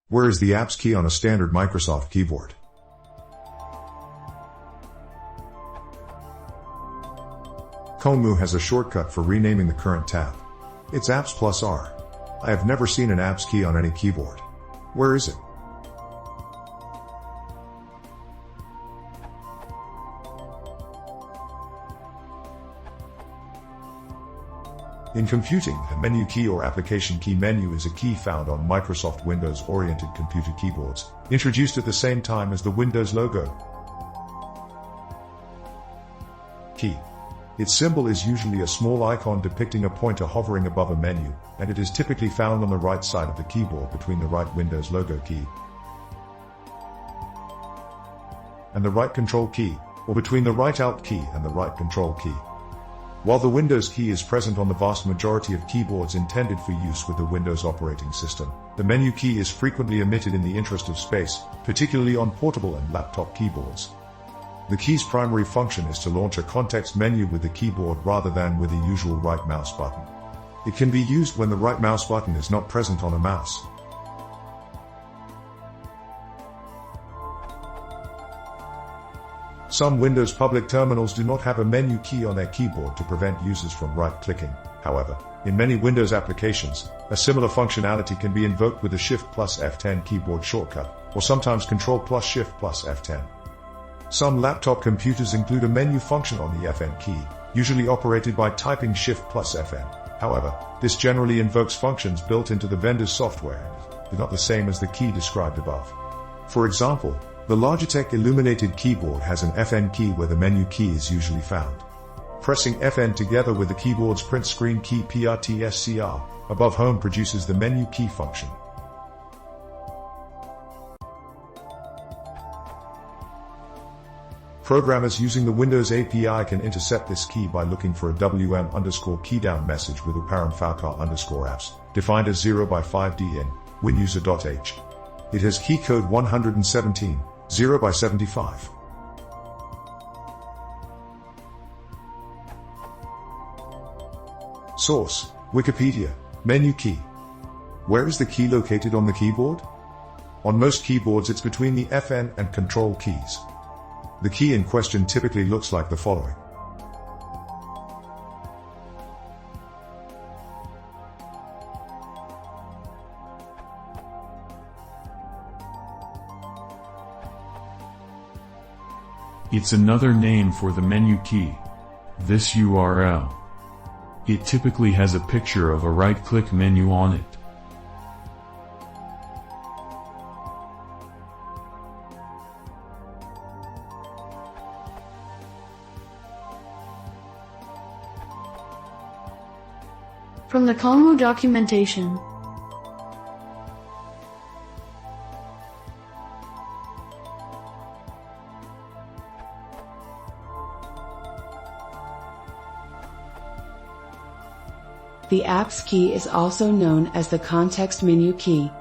Where is the apps key on a standard Microsoft keyboard? Conemu has a shortcut for renaming the current tab. It's Apps plus R. I have never seen an apps key on any keyboard. Where is it? In computing, a menu key or application key menu is a key found on Microsoft Windows-oriented computer keyboards, introduced at the same time as the Windows logo. Key. Its symbol is usually a small icon depicting a pointer hovering above a menu, and it is typically found on the right side of the keyboard between the right Windows logo key and the right Control key, or between the right Alt key and the right Control key. While the Windows key is present on the vast majority of keyboards intended for use with the Windows operating system, the menu key is frequently omitted in the interest of space, particularly on portable and laptop keyboards. The key's primary function is to launch a context menu with the keyboard rather than with the usual right mouse button. It can be used when the right mouse button is not present on a mouse. Some Windows public terminals do not have a menu key on their keyboard to prevent users from right-clicking. However, in many Windows applications, a similar functionality can be invoked with the Shift plus F10 keyboard shortcut, or sometimes Control plus Shift plus F10. Some laptop computers include a menu function on the Fn key, usually operated by typing Shift plus Fn. However, this generally invokes functions built into the vendor's software and is not the same as the key described above. For example, the Logitech illuminated keyboard has an Fn key where the menu key is usually found. Pressing Fn together with the keyboard's print screen key PRTSCR above home produces the menu key function. Programmers using the Windows API can intercept this key by looking for a WM_keydown message with a param_apps, defined as 0x5d in winuser.h. It has key code 117, 0x75. Source: Wikipedia. Menu key. Where is the key located on the keyboard? On most keyboards it's between the Fn and Control keys. The key in question typically looks like the following. It's another name for the menu key. This URL. It typically has a picture of a right-click menu on it. From the conemu documentation. The apps key is also known as the context menu key.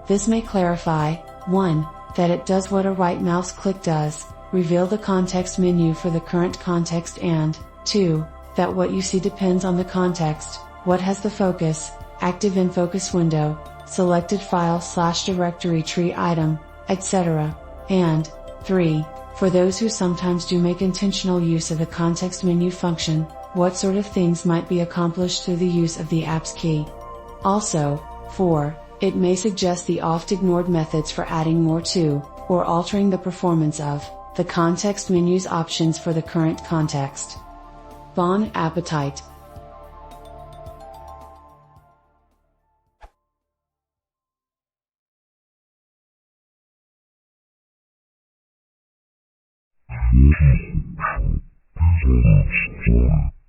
This may clarify, 1. That it does what a right mouse click does, reveal the context menu for the current context, and 2. That what you see depends on the context, what has the focus, active in focus window, selected file/directory tree item, etc. And 3. For those who sometimes do make intentional use of the context menu function, what sort of things might be accomplished through the use of the apps key. Also, 4. It may suggest the oft-ignored methods for adding more to, or altering the performance of, the context menu's options for the current context. Bon appetit! Keyboardshortcuts.